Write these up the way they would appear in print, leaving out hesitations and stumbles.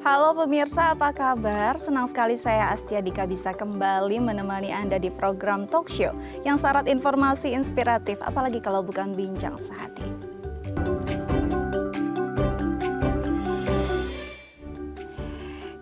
Halo pemirsa, apa kabar? Senang sekali saya Astia Dika bisa kembali menemani Anda di program talk show yang syarat informasi inspiratif, apalagi kalau bukan bincang sehati.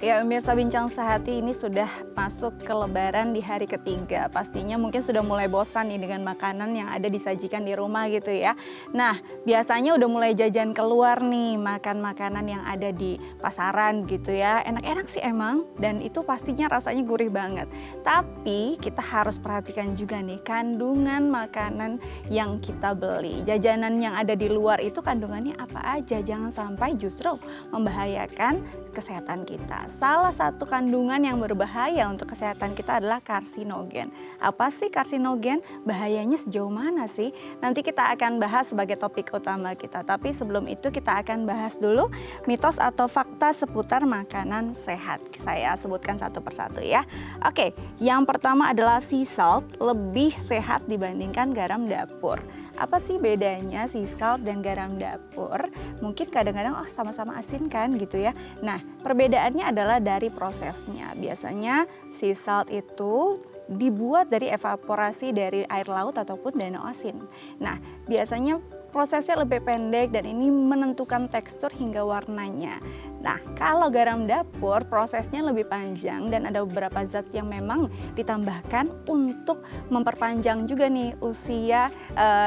Ya pemirsa, bincang sehati ini sudah masuk ke lebaran di hari ketiga. Pastinya mungkin sudah mulai bosan nih dengan makanan yang ada disajikan di rumah gitu ya. Nah biasanya udah mulai jajan keluar nih, makan makanan yang ada di pasaran gitu ya. Enak-enak sih emang, dan itu pastinya rasanya gurih banget. Tapi kita harus perhatikan juga nih kandungan makanan yang kita beli. Jajanan yang ada di luar itu kandungannya apa aja, jangan sampai justru membahayakan kesehatan kita. Salah satu kandungan yang berbahaya untuk kesehatan kita adalah karsinogen. Apa sih karsinogen? Bahayanya sejauh mana sih? Nanti kita akan bahas sebagai topik utama kita. Tapi sebelum itu kita akan bahas dulu mitos atau fakta seputar makanan sehat. Saya sebutkan satu persatu ya. Oke, yang pertama adalah sea salt lebih sehat dibandingkan garam dapur. Apa sih bedanya sea salt dan garam dapur? Mungkin kadang-kadang sama-sama asin kan gitu ya. Nah, perbedaannya adalah dari prosesnya. Biasanya sea salt itu dibuat dari evaporasi dari air laut ataupun danau asin. Nah, biasanya prosesnya lebih pendek dan ini menentukan tekstur hingga warnanya. Nah, kalau garam dapur prosesnya lebih panjang dan ada beberapa zat yang memang ditambahkan untuk memperpanjang juga nih usia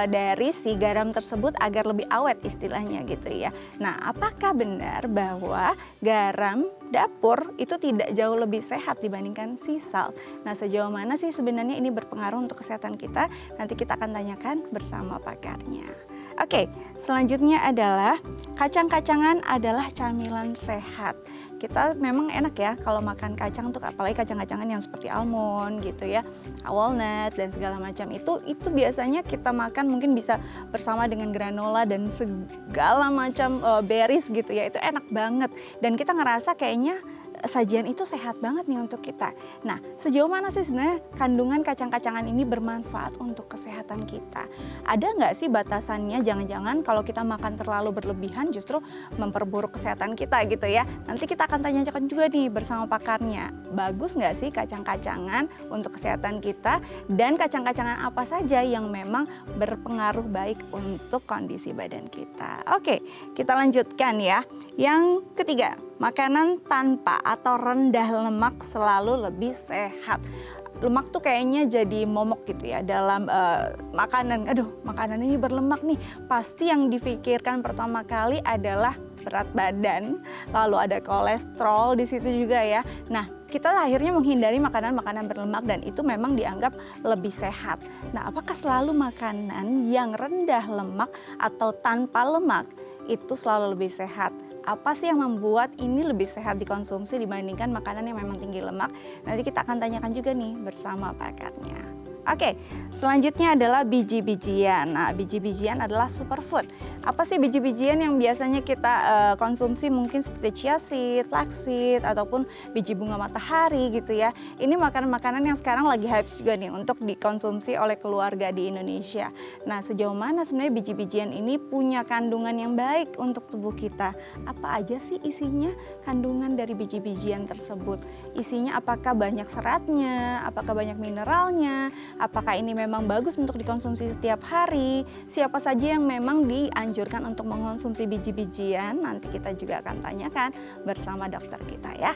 dari si garam tersebut agar lebih awet istilahnya gitu ya. Nah, apakah benar bahwa garam dapur itu tidak jauh lebih sehat dibandingkan sea salt? Nah, sejauh mana sih sebenarnya ini berpengaruh untuk kesehatan kita? Nanti kita akan tanyakan bersama pakarnya. Oke, selanjutnya adalah kacang-kacangan adalah camilan sehat. Kita memang enak ya kalau makan kacang tuh, apalagi kacang-kacangan yang seperti almond gitu ya, walnut dan segala macam itu biasanya kita makan mungkin bisa bersama dengan granola dan segala macam berries gitu ya, itu enak banget dan kita ngerasa kayaknya sajian itu sehat banget nih untuk kita. Nah, sejauh mana sih sebenarnya kandungan kacang-kacangan ini bermanfaat untuk kesehatan kita? Ada nggak sih batasannya? Jangan-jangan kalau kita makan terlalu berlebihan justru memperburuk kesehatan kita gitu ya. Nanti kita akan tanyakan juga nih bersama pakarnya. Bagus nggak sih kacang-kacangan untuk kesehatan kita? Dan kacang-kacangan apa saja yang memang berpengaruh baik untuk kondisi badan kita? Oke, kita lanjutkan ya. Yang ketiga, makanan tanpa atau rendah lemak selalu lebih sehat. Lemak tuh kayaknya jadi momok gitu ya dalam makanan. Aduh, makanan ini berlemak nih. Pasti yang difikirkan pertama kali adalah berat badan, lalu ada kolesterol di situ juga ya. Nah, kita akhirnya menghindari makanan-makanan berlemak dan itu memang dianggap lebih sehat. Nah, apakah selalu makanan yang rendah lemak atau tanpa lemak itu selalu lebih sehat? Apa sih yang membuat ini lebih sehat dikonsumsi dibandingkan makanan yang memang tinggi lemak? Nanti kita akan tanyakan juga nih bersama pakarnya. Oke, selanjutnya adalah biji-bijian. Nah, biji-bijian adalah superfood. Apa sih biji-bijian yang biasanya kita konsumsi mungkin seperti chia seed, flaxseed, ataupun biji bunga matahari gitu ya. Ini makanan-makanan yang sekarang lagi hype juga nih untuk dikonsumsi oleh keluarga di Indonesia. Nah, sejauh mana sebenarnya biji-bijian ini punya kandungan yang baik untuk tubuh kita? Apa aja sih isinya kandungan dari biji-bijian tersebut? Isinya apakah banyak seratnya, apakah banyak mineralnya, apakah ini memang bagus untuk dikonsumsi setiap hari? Siapa saja yang memang dianjurkan untuk mengonsumsi biji-bijian? Nanti kita juga akan tanyakan bersama dokter kita ya.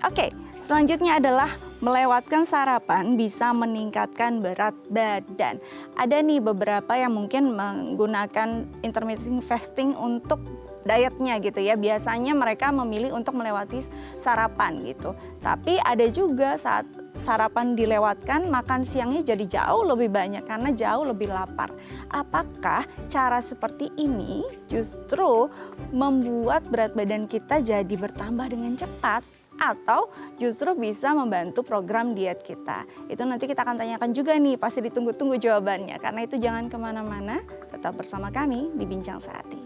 Oke, selanjutnya adalah melewatkan sarapan bisa meningkatkan berat badan. Ada nih beberapa yang mungkin menggunakan intermittent fasting untuk dietnya gitu ya. Biasanya mereka memilih untuk melewati sarapan gitu. Tapi ada juga saat sarapan dilewatkan, makan siangnya jadi jauh lebih banyak karena jauh lebih lapar. Apakah cara seperti ini justru membuat berat badan kita jadi bertambah dengan cepat? Atau justru bisa membantu program diet kita? Itu nanti kita akan tanyakan juga nih, pasti ditunggu-tunggu jawabannya. Karena itu jangan kemana-mana, tetap bersama kami di Bincang Sehati.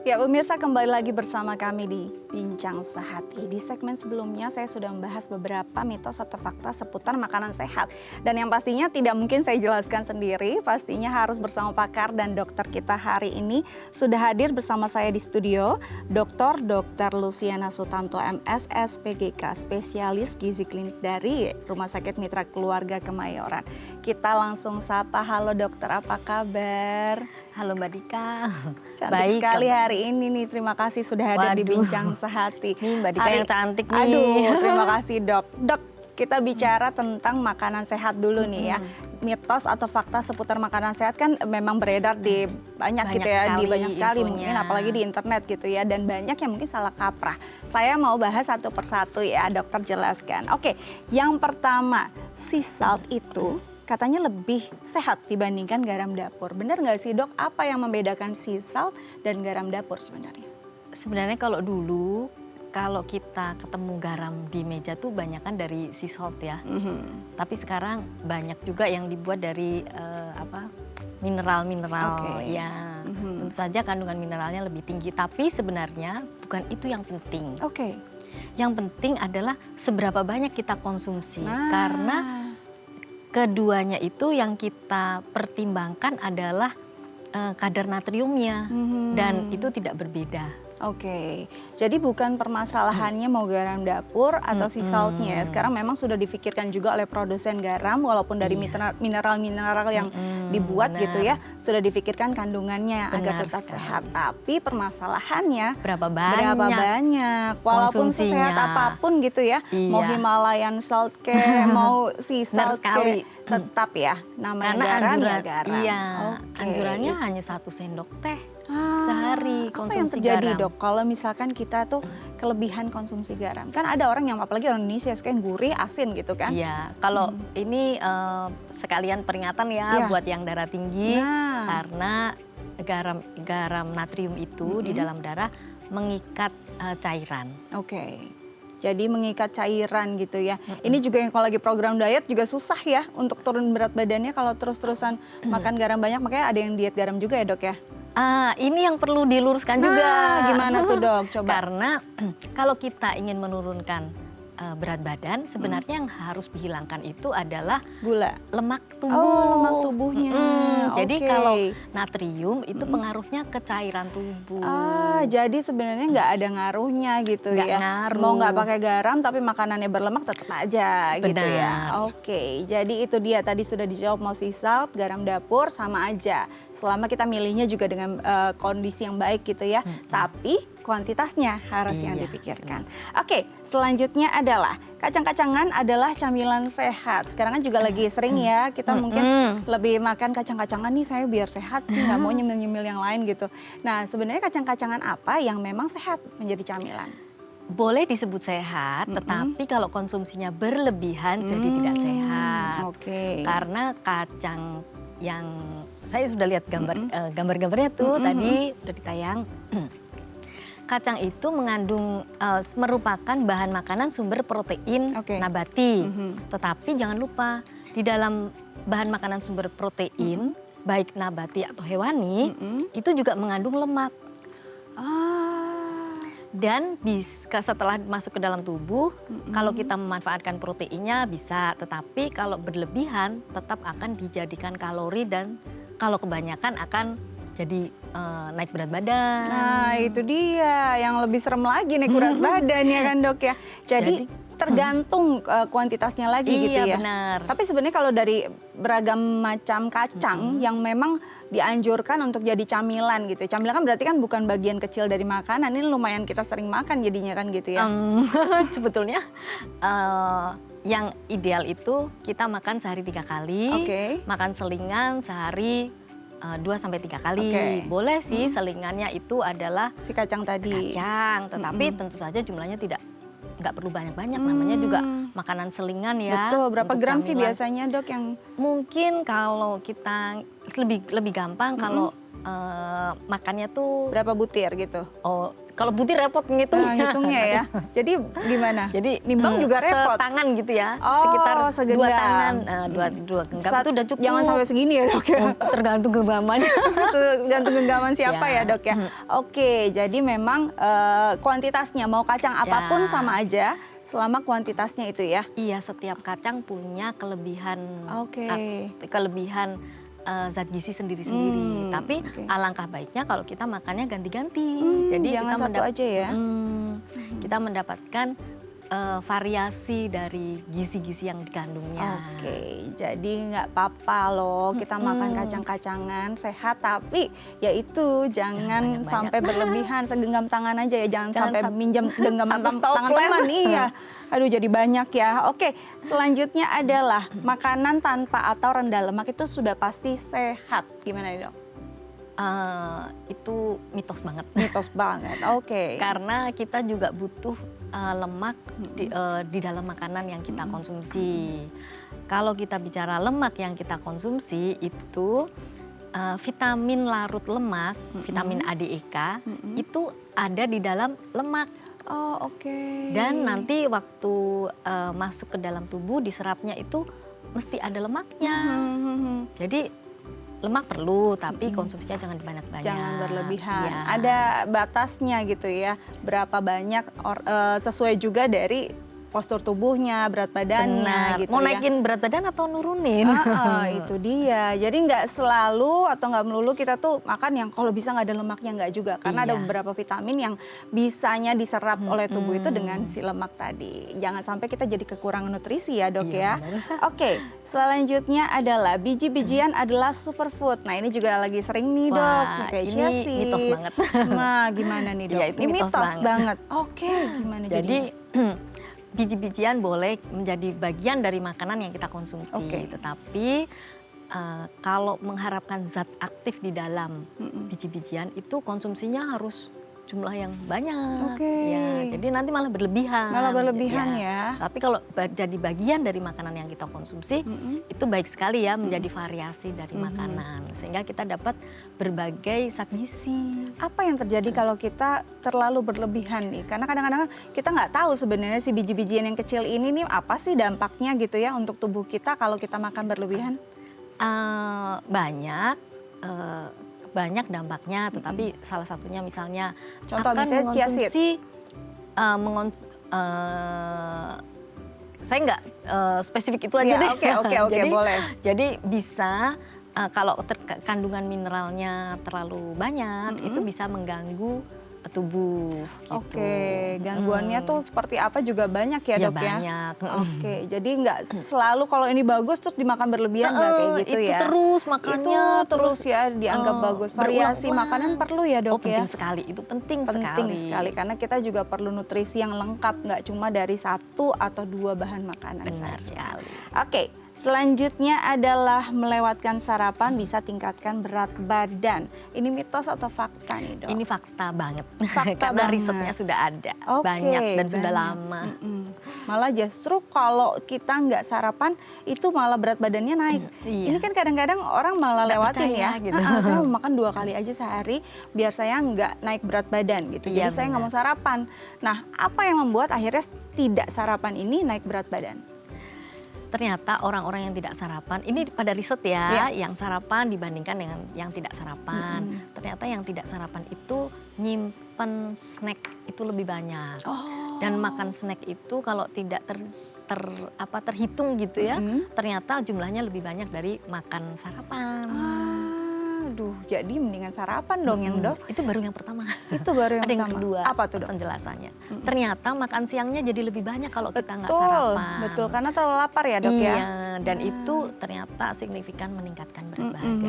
Ya pemirsa, kembali lagi bersama kami di Bincang Sehati. Di segmen sebelumnya saya sudah membahas beberapa mitos atau fakta seputar makanan sehat. Dan yang pastinya tidak mungkin saya jelaskan sendiri, pastinya harus bersama pakar dan dokter kita hari ini. Sudah hadir bersama saya di studio, Dr. Luciana Sutanto MS SPGK, spesialis gizi klinik dari Rumah Sakit Mitra Keluarga Kemayoran. Kita langsung sapa, halo dokter, apa kabar? Halo Mbak Dika. Cantik Baik, sekali hari ini nih, terima kasih sudah hadir di Bincang Sehati. Nih Mbak Dika yang cantik nih. Aduh, terima kasih dok. Dok, kita bicara tentang makanan sehat dulu nih ya. Mitos atau fakta seputar makanan sehat kan memang beredar di banyak gitu ya, di banyak sekali mungkin apalagi di internet gitu ya, dan banyak yang mungkin salah kaprah. Saya mau bahas satu persatu ya, dokter jelaskan. Oke, yang pertama, sea salt itu katanya lebih sehat dibandingkan garam dapur. Benar nggak sih dok? Apa yang membedakan sea salt dan garam dapur sebenarnya? Sebenarnya kalau dulu, kalau kita ketemu garam di meja tuh banyak kan dari sea salt ya. Tapi sekarang banyak juga yang dibuat dari mineral-mineral. Ya, tentu saja kandungan mineralnya lebih tinggi. Tapi sebenarnya bukan itu yang penting. Yang penting adalah seberapa banyak kita konsumsi. Karena keduanya itu yang kita pertimbangkan adalah kadar natriumnya dan itu tidak berbeda. Jadi bukan permasalahannya mau garam dapur atau sea saltnya. Sekarang memang sudah difikirkan juga oleh produsen garam, walaupun dari mineral-mineral yang dibuat gitu ya, sudah difikirkan kandungannya agar tetap sehat. Tapi permasalahannya berapa banyak, walaupun sesehat apapun gitu ya, mau Himalayan salt mau sea salt tetap ya namanya garam ya garam. Iya, anjurannya hanya 1 sendok teh sehari konsumsi garam. Apa yang terjadi dok kalau misalkan kita tuh kelebihan konsumsi garam? Kan ada orang yang apalagi orang Indonesia suka yang gurih, asin gitu kan? Iya, kalau ini sekalian peringatan ya buat yang darah tinggi, karena garam natrium itu di dalam darah mengikat cairan. Jadi mengikat cairan gitu ya. Ini juga yang kalau lagi program diet juga susah ya untuk turun berat badannya kalau terus-terusan makan garam banyak. Makanya ada yang diet garam juga ya dok ya? Ini yang perlu diluruskan juga. Gimana tuh dok? Coba. Karena kalau kita ingin menurunkan berat badan, sebenarnya yang harus dihilangkan itu adalah gula, lemak tubuh. Lemak tubuhnya. Jadi kalau natrium itu pengaruhnya ke cairan tubuh. Jadi sebenarnya nggak ada ngaruhnya gitu ya. Mau nggak pakai garam tapi makanannya berlemak tetap aja gitu ya. Jadi itu dia tadi sudah dijawab, mau sea salt, garam dapur sama aja. Selama kita milihnya juga dengan kondisi yang baik gitu ya. Tapi kuantitasnya harus yang dipikirkan. Selanjutnya adalah kacang-kacangan adalah camilan sehat. Sekarang kan juga lagi sering ya kita mungkin lebih makan kacang-kacangan nih, saya biar sehat nggak mau nyemil-nyemil yang lain gitu. Nah sebenarnya kacang-kacangan apa yang memang sehat menjadi camilan? Boleh disebut sehat, tetapi kalau konsumsinya berlebihan jadi tidak sehat. Karena kacang yang saya sudah lihat gambar-gambarnya tuh tadi udah ditayang. Kacang itu mengandung merupakan bahan makanan sumber protein nabati. Tetapi jangan lupa di dalam bahan makanan sumber protein baik nabati atau hewani itu juga mengandung lemak. Dan setelah masuk ke dalam tubuh, kalau kita memanfaatkan proteinnya bisa, tetapi kalau berlebihan tetap akan dijadikan kalori dan kalau kebanyakan akan jadi naik berat badan. Nah itu dia yang lebih serem lagi naik berat badan ya kan dok ya. Jadi tergantung kuantitasnya lagi gitu ya. Benar. Tapi sebenarnya kalau dari beragam macam kacang yang memang dianjurkan untuk jadi camilan gitu. Camilan kan berarti kan bukan bagian kecil dari makanan, ini lumayan kita sering makan jadinya kan gitu ya. Sebetulnya yang ideal itu kita makan sehari 3 kali, makan selingan sehari 2-3 kali. Boleh sih selingannya itu adalah si kacang tadi. Tetapi tentu saja jumlahnya nggak perlu banyak-banyak, namanya juga makanan selingan ya. Betul, berapa gram sih biasanya dok yang? Mungkin kalau kita lebih gampang kalau makannya tuh berapa butir gitu? oh kalau butir repot Nah, ngitungnya. ngitungnya ya. Jadi gimana? Jadi nimbang juga repot. setangan gitu ya, Oh, sekitar segenggam. 2 tangan, dua genggam itu udah cukup. Jangan sampai segini ya dok ya. Tergantung genggamannya. Tergantung genggaman siapa ya, Ya. dok ya. Oke, jadi memang kuantitasnya mau kacang apapun sama aja selama kuantitasnya itu ya. Iya, setiap kacang punya kelebihan, Oke. kelebihan zat gizi sendiri-sendiri. Tapi alangkah baiknya kalau kita makannya ganti-ganti. Jadi jangan kita satu aja ya. Kita mendapatkan variasi dari gizi-gizi yang dikandungnya. Oke, jadi nggak apa-apa loh kita makan kacang-kacangan sehat, tapi ya itu jangan banyak-banyak. sampai berlebihan, segenggam tangan aja ya, jangan sampai minjem genggaman satu tangan stoples. teman. Iya, aduh jadi banyak ya. Oke, selanjutnya adalah makanan tanpa atau rendah lemak itu sudah pasti sehat. Gimana nih dok? Itu mitos banget. Mitos banget, oke. Karena kita juga butuh lemak di dalam makanan yang kita konsumsi. Kalau kita bicara lemak yang kita konsumsi itu vitamin larut lemak, vitamin A, D, E, K itu ada di dalam lemak. Oh, oke. Dan nanti waktu masuk ke dalam tubuh diserapnya itu mesti ada lemaknya. Jadi lemak perlu, tapi konsumsinya jangan banyak-banyak. Jangan berlebihan. Iya. Ada batasnya gitu ya. Berapa banyak sesuai juga dari postur tubuhnya, berat badannya Benar. gitu Mau ya. naikin berat badan atau nurunin? Itu dia. Jadi nggak selalu atau nggak melulu kita tuh makan yang kalau bisa nggak ada lemaknya, nggak juga. Karena ada Iya. beberapa vitamin yang bisanya diserap oleh tubuh itu dengan si lemak tadi. Jangan sampai kita jadi kekurangan nutrisi ya dok Iya, ya. Oke, selanjutnya adalah biji-bijian adalah superfood. Nah ini juga lagi sering nih dok. Wah, Kayak ini chia seed. mitos banget. Nah gimana nih dok? Iya, itu Ini mitos mitos banget. banget. Oke, gimana Jadi jadinya? biji-bijian boleh menjadi bagian dari makanan yang kita konsumsi. Oke. Tetapi kalau mengharapkan zat aktif di dalam biji-bijian itu konsumsinya harus jumlah yang banyak. Oke. Ya, jadi nanti malah berlebihan. Malah berlebihan ya. Tapi kalau jadi bagian dari makanan yang kita konsumsi itu baik sekali ya menjadi variasi dari makanan sehingga kita dapat berbagai zat gizi. Apa yang terjadi kalau kita terlalu berlebihan nih? Karena kadang-kadang kita nggak tahu sebenarnya si biji-bijian yang kecil ini nih apa sih dampaknya gitu ya untuk tubuh kita kalau kita makan berlebihan? Banyak dampaknya, tetapi salah satunya misalnya Contoh akan misalnya chia seed. mengonsumsi saya nggak spesifik itu aja Ya, deh. oke, boleh. Jadi bisa kalau kandungan mineralnya terlalu banyak itu bisa mengganggu tubuh. Gitu. Oke, gangguannya tuh seperti apa juga banyak ya dok ya? Banyak. Oke, jadi nggak selalu kalau ini bagus terus dimakan berlebihan nggak kayak gitu itu ya? terus makannya Itu terus ya dianggap bagus. Variasi berulang-ulang. makanan perlu ya dok ya? Penting sekali, itu penting Sekali karena kita juga perlu nutrisi yang lengkap, nggak cuma dari 1 atau 2 bahan makanan Benar saja. sekali. Oke, selanjutnya adalah melewatkan sarapan bisa tingkatkan berat badan. Ini mitos atau fakta nih dok? Ini fakta banget. Fakta Karena banget. risetnya sudah ada Oke, banyak dan sudah banyak. lama. Malah justru kalau kita nggak sarapan itu malah berat badannya naik. Iya. Ini kan kadang-kadang orang malah Nggak lewatin percaya ya. gitu. Saya mau makan 2 kali aja sehari biar saya nggak naik berat badan gitu. Iya, Jadi saya nggak benar. mau sarapan. Nah, apa yang membuat akhirnya tidak sarapan ini naik berat badan? Ternyata orang-orang yang tidak sarapan, ini pada riset ya, yang sarapan dibandingkan dengan yang tidak sarapan. Ternyata yang tidak sarapan itu nyimpen snack itu lebih banyak. Dan makan snack itu kalau tidak terhitung gitu ya, ternyata jumlahnya lebih banyak dari makan sarapan. Aduh, jadi mendingan sarapan dong yang dok. Itu baru yang pertama. Itu baru yang Ada yang pertama. kedua. Apa tuh dok? Penjelasannya. Ternyata makan siangnya jadi lebih banyak kalau kita nggak Betul, sarapan. betul karena terlalu lapar ya dok ya. Iya, dan itu ternyata signifikan meningkatkan berat badan.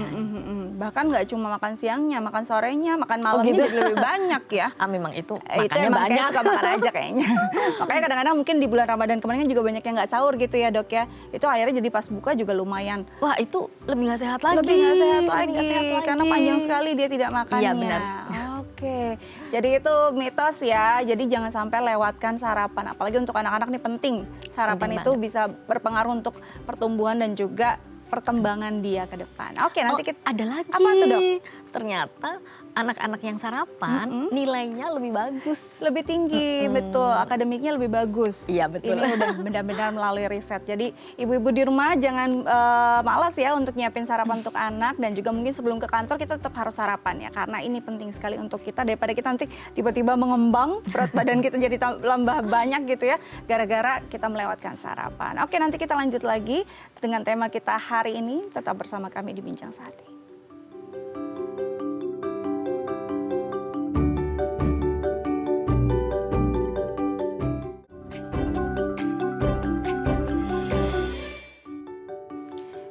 Bahkan nggak cuma makan siangnya, makan sorenya, makan malamnya gitu? jadi lebih banyak ya. Memang itu Itu makannya emang kayak banyak. suka makan aja kayaknya. Makanya kadang-kadang mungkin di bulan Ramadan kemarin kan juga banyak yang nggak sahur gitu ya dok ya. Itu akhirnya jadi pas buka juga lumayan. Wah, itu lebih nggak sehat lagi. Lebih nggak sehat Lebih lagi, nggak sehat lagi. karena panjang sekali dia tidak makannya. Iya, benar. Oke, jadi itu mitos ya. Jadi jangan sampai lewatkan sarapan. Apalagi untuk anak-anak nih penting. Sarapan Penting itu bisa berpengaruh untuk pertumbuhan dan juga perkembangan dia ke depan. Oke, nanti kita ada lagi. Apa tuh, Dok? ternyata anak-anak yang sarapan nilainya lebih bagus. Lebih tinggi, betul. Akademiknya lebih bagus. Iya, betul. Ini udah benar-benar melalui riset. Jadi ibu-ibu di rumah jangan malas ya untuk nyiapin sarapan untuk anak. Dan juga mungkin sebelum ke kantor kita tetap harus sarapan ya. Karena ini penting sekali untuk kita daripada kita nanti tiba-tiba mengembang, berat badan kita jadi tambah banyak gitu ya. Gara-gara kita melewatkan sarapan. Oke, nanti kita lanjut lagi dengan tema kita hari ini. Tetap bersama kami di Bincang Sehati.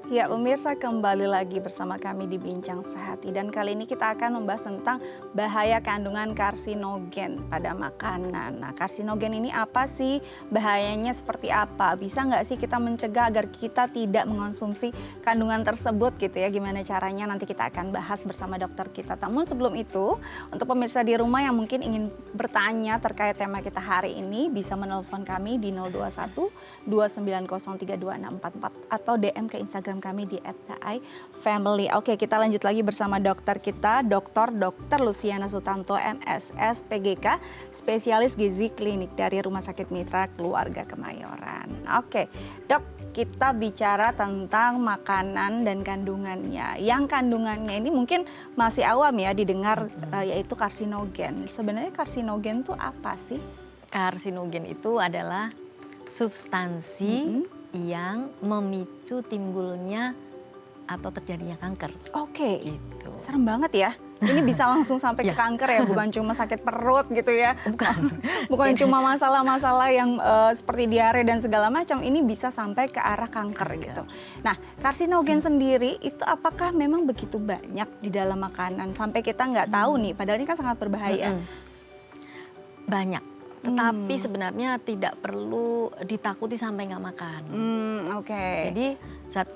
Ya pemirsa, kembali lagi bersama kami di Bincang Sehati. Dan kali ini kita akan membahas tentang bahaya kandungan karsinogen pada makanan. Nah, karsinogen ini apa sih? Bahayanya seperti apa? Bisa nggak sih kita mencegah agar kita tidak mengonsumsi kandungan tersebut gitu ya? Gimana caranya? Nanti kita akan bahas bersama dokter kita. Namun sebelum itu, untuk pemirsa di rumah yang mungkin ingin bertanya terkait tema kita hari ini, bisa menelpon kami di 021 290 32644 atau DM ke Instagram kami di @family. Oke, kita lanjut lagi bersama dokter kita, Dr. Luciana Sutanto, MSS, PGK, spesialis gizi klinik dari Rumah Sakit Mitra Keluarga Kemayoran. Oke, dok, kita bicara tentang makanan dan kandungannya. Yang kandungannya ini mungkin masih awam ya didengar, yaitu karsinogen. Sebenarnya karsinogen itu apa sih? Karsinogen itu adalah substansi yang memicu timbulnya atau terjadinya kanker. Oke, gitu. Serem banget ya. Ini bisa langsung sampai ke kanker ya, bukan cuma sakit perut gitu ya. Bukan cuma masalah-masalah yang seperti diare dan segala macam. Ini bisa sampai ke arah kanker gitu. Nah, karsinogen sendiri itu apakah memang begitu banyak di dalam makanan sampai kita nggak tahu nih, padahal ini kan sangat berbahaya. Banyak. Tetapi sebenarnya tidak perlu ditakuti sampai nggak makan. Oke. Jadi zat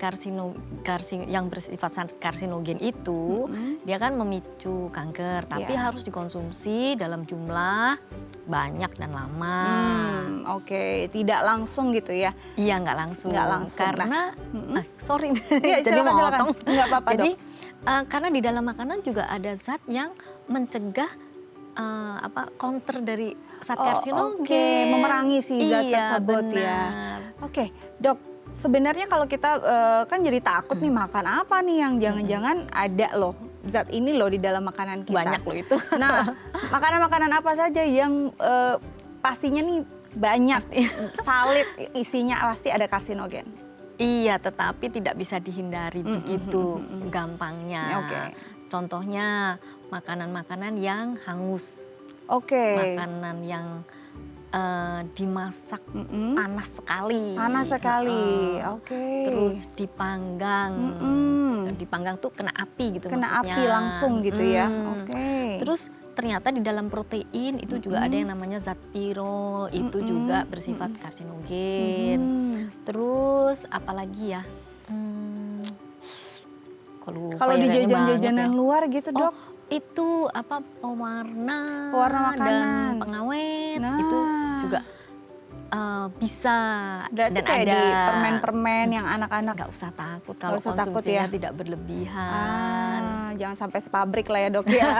yang bersifat zat karsinogen itu dia kan memicu kanker, tapi harus dikonsumsi dalam jumlah banyak dan lama. Oke, tidak langsung gitu ya? Iya, nggak langsung. Nggak langsung. Karena, sorry, ya, jadi mau potong. Nggak apa-apa, Jadi dok. karena di dalam makanan juga ada zat yang mencegah counter dari zat karsinogen. Oke, memerangi si zat tersebut benar. ya. Oke, dok, sebenarnya kalau kita kan jadi takut nih makan apa nih yang jangan-jangan ada loh zat ini loh di dalam makanan kita. Banyak loh itu. Nah, makanan-makanan apa saja yang pastinya nih banyak valid isinya pasti ada karsinogen. Iya, tetapi tidak bisa dihindari begitu gampangnya. Oke. Contohnya makanan-makanan yang hangus. Oke. Makanan yang dimasak panas sekali. Panas sekali, oke. Terus dipanggang. Dipanggang tuh kena api gitu kena maksudnya. Kena api langsung gitu ya, oke. Terus ternyata di dalam protein itu juga ada yang namanya zat pirol, itu juga bersifat karsinogen. Terus apalagi ya? Kalau di jajan-jajanan luar gitu, dok? Itu pewarna makanan dan pengawet itu juga bisa. Berarti dan kayak ada di permen-permen yang anak-anak nggak usah takut kalau konsumsinya tidak berlebihan. Jangan sampai sepabrik lah ya, dok ya.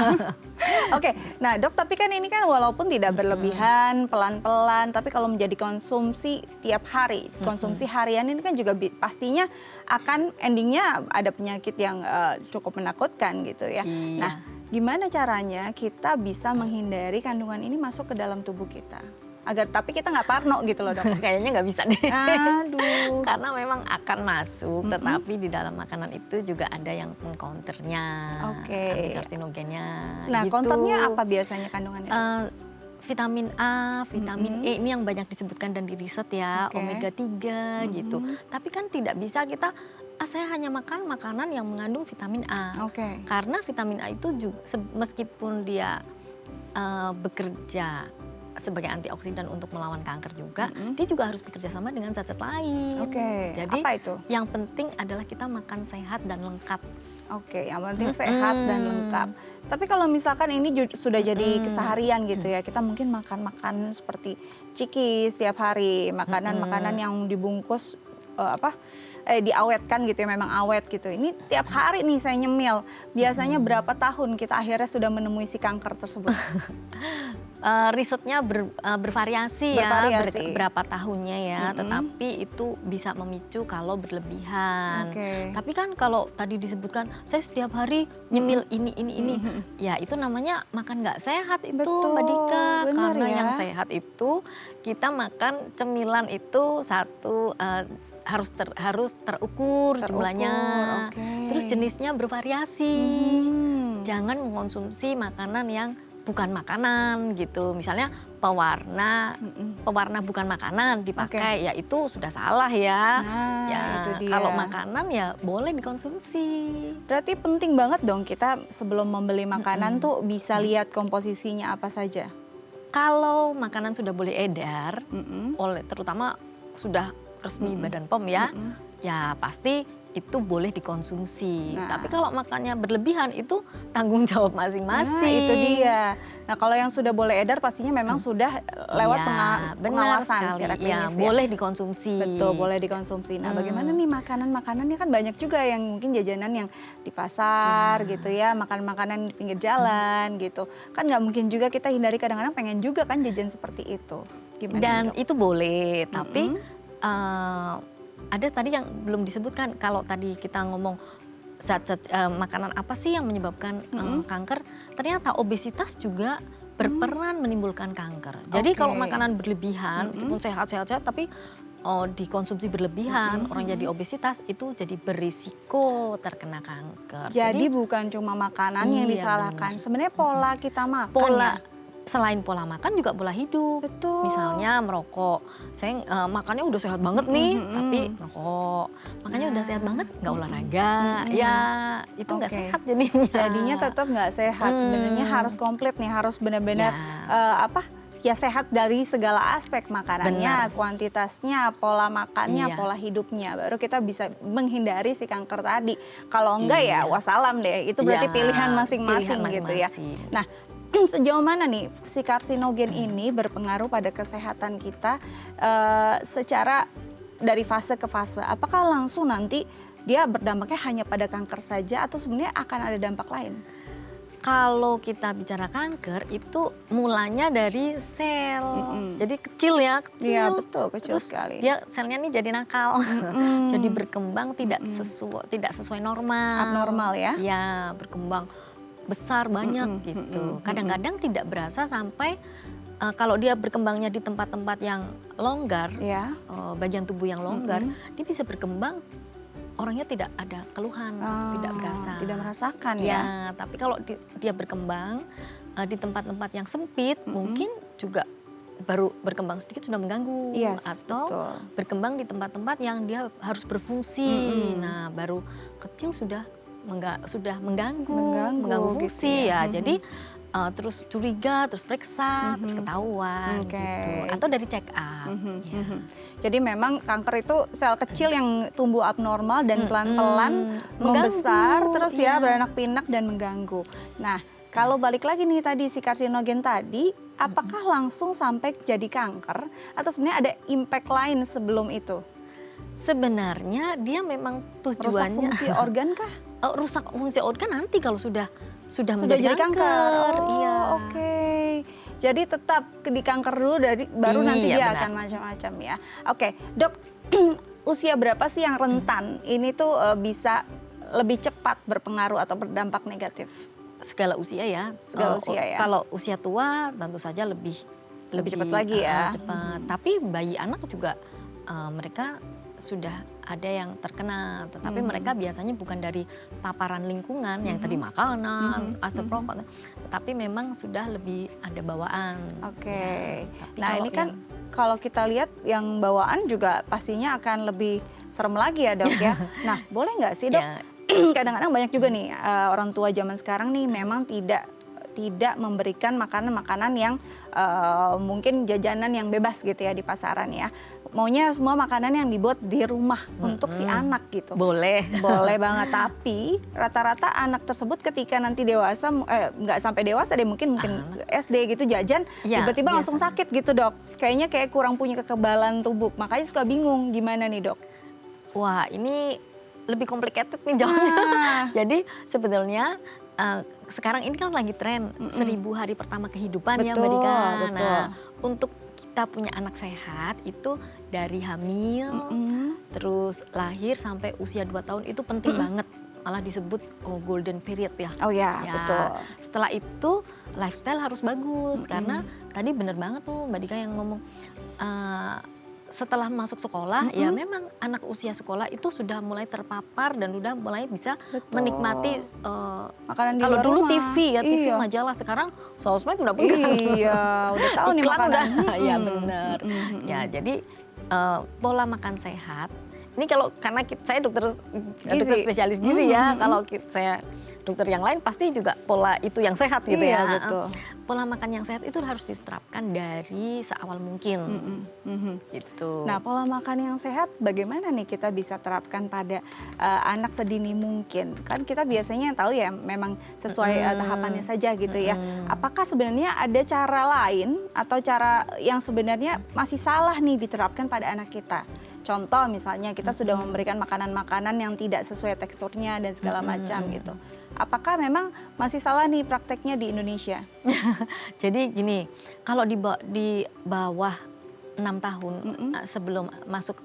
Oke, nah dok, tapi kan ini kan walaupun tidak berlebihan, pelan-pelan, tapi kalau menjadi konsumsi tiap hari, konsumsi harian ini kan juga pastinya akan endingnya ada penyakit yang cukup menakutkan gitu ya. Iya. Nah, gimana caranya kita bisa menghindari kandungan ini masuk ke dalam tubuh kita? Tapi kita nggak parno gitu loh, dok. Kayaknya nggak bisa deh. Aduh. Karena memang akan masuk, tetapi di dalam makanan itu juga ada yang mengcounternya. Oke. Karsinogennya. Nah, gitu. counternya apa biasanya kandungannya? Vitamin A, vitamin E ini yang banyak disebutkan dan di riset ya, omega 3 gitu. Tapi kan tidak bisa kita saya hanya makan makanan yang mengandung vitamin A. Karena vitamin A itu juga, meskipun dia bekerja sebagai antioksidan untuk melawan kanker juga, dia juga harus bekerja sama dengan zat-zat lain. Jadi apa itu? Yang penting adalah kita makan sehat dan lengkap. Yang penting sehat dan lengkap. Tapi kalau misalkan ini sudah jadi keseharian gitu ya, kita mungkin makan seperti ciki setiap hari, makanan-makanan yang dibungkus diawetkan gitu ya, memang awet gitu. Ini tiap hari nih saya nyemil. Biasanya berapa tahun kita akhirnya sudah menemui si kanker tersebut? Risetnya bervariasi ya, berapa tahunnya ya, tetapi itu bisa memicu kalau berlebihan. Tapi kan kalau tadi disebutkan saya setiap hari nyemil ini, ya itu namanya makan nggak sehat itu. Betul, Mbak Dika. Karena ya. yang sehat itu kita makan cemilan itu satu harus terukur jumlahnya, terus jenisnya bervariasi. Jangan mengkonsumsi makanan yang bukan makanan gitu, misalnya pewarna bukan makanan dipakai, ya itu sudah salah ya. Nah, ya itu dia. Kalau makanan ya boleh dikonsumsi. Berarti penting banget dong kita sebelum membeli makanan tuh bisa lihat komposisinya apa saja. Kalau makanan sudah boleh edar, terutama sudah resmi Badan POM ya, ya pasti itu boleh dikonsumsi. Tapi kalau makannya berlebihan itu tanggung jawab masing-masing. Nah, itu dia. Nah, kalau yang sudah boleh edar pastinya memang sudah lewat pengawasan secara klinis ya. Boleh dikonsumsi. Betul, boleh dikonsumsi. Nah, bagaimana nih makanan-makanannya, kan banyak juga yang mungkin jajanan yang di pasar gitu ya, makan-makanan di pinggir jalan gitu. Kan nggak mungkin juga kita hindari, kadang-kadang pengen juga kan jajan seperti itu. Gimana Dan dok? itu boleh, tapi ada tadi yang belum disebutkan. Kalau tadi kita ngomong zat-zat makanan apa sih yang menyebabkan kanker, ternyata obesitas juga berperan menimbulkan kanker. Jadi kalau makanan berlebihan, meskipun sehat-sehat tapi dikonsumsi berlebihan, orang jadi obesitas, itu jadi berisiko terkena kanker. Jadi bukan cuma makanan yang disalahkan, sebenarnya pola kita makan ya. Selain pola makan juga pola hidup. Betul. Misalnya merokok, saya makannya udah sehat banget nih, tapi merokok. Makanya udah sehat banget, nggak olahraga, ya itu nggak sehat jadinya. Jadinya tetap nggak sehat. Sebenarnya harus komplit nih, harus benar-benar ya sehat dari segala aspek makanannya, kuantitasnya, pola makannya, pola hidupnya. Baru kita bisa menghindari si kanker tadi. Kalau enggak ya wassalam deh, itu berarti pilihan masing-masing gitu ya. Nah, sejauh mana nih si karsinogen ini berpengaruh pada kesehatan kita secara dari fase ke fase? Apakah langsung nanti dia berdampaknya hanya pada kanker saja atau sebenarnya akan ada dampak lain? Kalau kita bicara kanker itu mulanya dari sel, jadi kecil ya, kecil. Iya betul, kecil terus sekali. Dia selnya nih jadi nakal, jadi berkembang tidak sesuai normal. Abnormal ya? Ya, berkembang besar banyak gitu. Kadang-kadang tidak berasa sampai kalau dia berkembangnya di tempat-tempat yang longgar, bagian tubuh yang longgar, dia bisa berkembang. Orangnya tidak ada keluhan, tidak berasa. Tidak merasakan ya. Ya, tapi kalau dia berkembang di tempat-tempat yang sempit, mungkin juga baru berkembang sedikit sudah mengganggu, atau berkembang di tempat-tempat yang dia harus berfungsi. Nah, baru kecil sudah mengganggu fungsi gitu ya. Jadi terus curiga, terus periksa, terus ketahuan gitu. Atau dari check up. Jadi memang kanker itu sel kecil yang tumbuh abnormal dan pelan-pelan membesar terus ya beranak pinak dan mengganggu. Nah, kalau balik lagi nih tadi si karsinogen tadi, apakah langsung sampai jadi kanker atau sebenarnya ada impact lain sebelum itu? Sebenarnya dia memang tujuannya rusak fungsi organ kah? Rusak fungsi organ nanti kalau sudah jadi kanker. Iya. Oke. Jadi tetap di kanker dulu baru nanti dia akan macam-macam ya. Oke, Dok, usia berapa sih yang rentan ini tuh bisa lebih cepat berpengaruh atau berdampak negatif? Segala usia ya. Segala usia ya. Kalau usia tua tentu saja lebih cepat lagi ya. Cepat. Tapi bayi anak juga mereka sudah ada yang terkena, tetapi mereka biasanya bukan dari paparan lingkungan yang tadi makanan, asap rokok, tetapi memang sudah lebih ada bawaan. Oke. Nah ini kan kalau kita lihat yang bawaan juga pastinya akan lebih serem lagi ya dok ya. Nah boleh nggak sih dok? Kadang-kadang banyak juga nih orang tua zaman sekarang nih memang tidak memberikan makanan-makanan yang mungkin jajanan yang bebas gitu ya di pasaran ya. Maunya semua makanan yang dibuat di rumah untuk si anak gitu. Boleh banget. Tapi rata-rata anak tersebut ketika nanti dewasa, nggak sampai dewasa deh mungkin SD gitu jajan, tiba-tiba langsung sakit gitu dok. Kayaknya kurang punya kekebalan tubuh. Makanya suka bingung gimana nih dok? Wah, ini lebih complicated nih jawabnya. Jadi sebetulnya sekarang ini kan lagi tren 1000 hari pertama kehidupan ya Mbak Dika. Betul. Nah, untuk kita punya anak sehat itu dari hamil, terus lahir sampai usia 2 tahun itu penting banget. Malah disebut golden period ya. Oh ya, betul. Setelah itu lifestyle harus bagus karena tadi bener banget tuh Mbak Dika yang ngomong setelah masuk sekolah ya memang anak usia sekolah itu sudah mulai terpapar dan udah mulai bisa menikmati makanan di kalau luar dulu rumah. TV ya TV majalah, sekarang sosmed udah pegang. Iya, udah tahu nih Iklan makanan. udah, ya benar. Ya jadi pola makan sehat. Ini kalau karena saya dokter spesialis gizi ya, kalau saya dokter yang lain pasti juga pola itu yang sehat gitu ya. Betul. Pola makan yang sehat itu harus diterapkan dari seawal mungkin. Gitu. Nah, pola makan yang sehat bagaimana nih kita bisa terapkan pada anak sedini mungkin? Kan kita biasanya tahu ya memang sesuai tahapannya saja gitu ya. Apakah sebenarnya ada cara lain atau cara yang sebenarnya masih salah nih diterapkan pada anak kita? Contoh misalnya kita sudah memberikan makanan-makanan yang tidak sesuai teksturnya dan segala macam gitu. Apakah memang masih salah nih prakteknya di Indonesia? Jadi gini, kalau di bawah 6 tahun sebelum masuk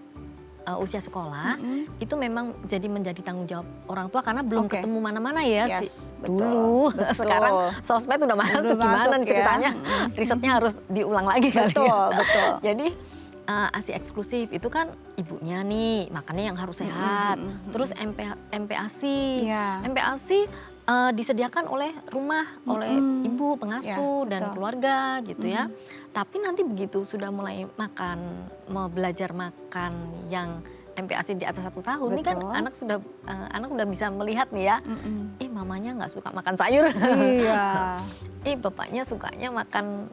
usia sekolah, itu memang menjadi tanggung jawab orang tua karena belum ketemu mana-mana ya dulu. Betul. Sekarang sosmed udah masuk gimana ceritanya, risetnya harus diulang lagi kali ya. Betul. Jadi ASI eksklusif itu kan ibunya nih makannya yang harus sehat. Terus MPASI. MPASI disediakan oleh rumah, oleh ibu pengasuh dan keluarga gitu ya. Tapi nanti begitu sudah mulai mau belajar makan yang MPASI di atas 1 tahun, ini kan anak udah bisa melihat nih ya, mamanya nggak suka makan sayur, bapaknya sukanya makan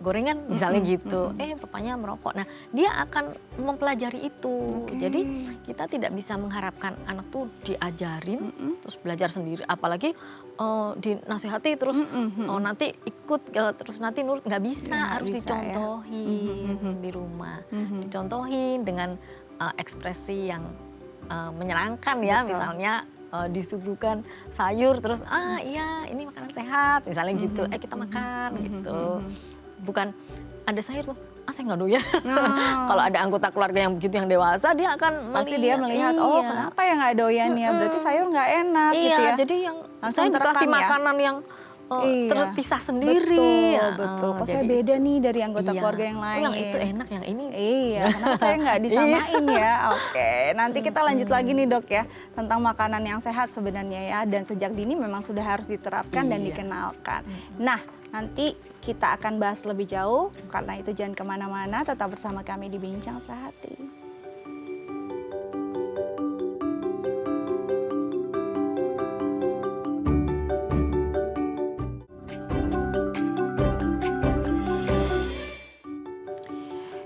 gorengan misalnya gitu, bapaknya merokok. Nah dia akan mempelajari itu, jadi kita tidak bisa mengharapkan anak tuh diajarin terus belajar sendiri, apalagi dinasihati terus nanti ikut terus nanti nurut, nggak bisa, harus dicontohin di rumah, dicontohin dengan ekspresi yang menyenangkan ya. Misalnya disuguhkan sayur terus iya ini makanan sehat misalnya gitu, kita makan gitu, bukan ada sayur tuh saya nggak doyan. Kalau ada anggota keluarga yang begitu yang dewasa dia akan pasti dia melihat oh kenapa ya nggak doyan ya, berarti sayur nggak enak gitu ya. Jadi yang saya dikasih makanan yang terpisah sendiri. Betul. Kok saya beda nih dari anggota keluarga yang lain. Yang itu enak, yang ini. Kenapa saya nggak disamain ya? Oke, nanti kita lanjut lagi nih dok ya tentang makanan yang sehat sebenarnya ya, dan sejak dini memang sudah harus diterapkan dan dikenalkan. Nah, nanti kita akan bahas lebih jauh, karena itu jangan kemana-mana, tetap bersama kami di Bincang Sehati.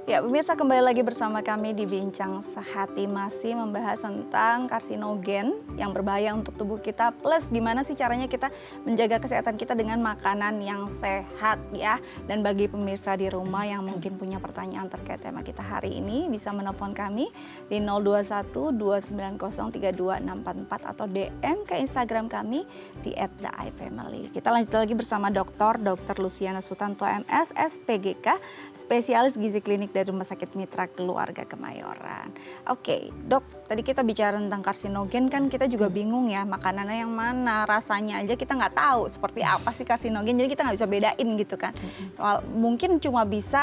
Ya, pemirsa kembali lagi bersama kami di Bincang Sehati, masih membahas tentang karsinogen yang berbahaya untuk tubuh kita, plus gimana sih caranya kita menjaga kesehatan kita dengan makanan yang sehat ya. Dan bagi pemirsa di rumah yang mungkin punya pertanyaan terkait tema kita hari ini, bisa menelpon kami di 021 290 32644 atau DM ke Instagram kami di @theifamily. Kita lanjut lagi bersama Dr. Luciana Sutanto MS, SPGK, spesialis gizi klinik dari Rumah Sakit Mitra Keluarga Kemayoran. Oke, dok, tadi kita bicara tentang karsinogen, kan kita juga bingung ya makanannya yang mana, rasanya aja kita nggak tahu seperti apa sih karsinogen, jadi kita nggak bisa bedain gitu kan. Mungkin cuma bisa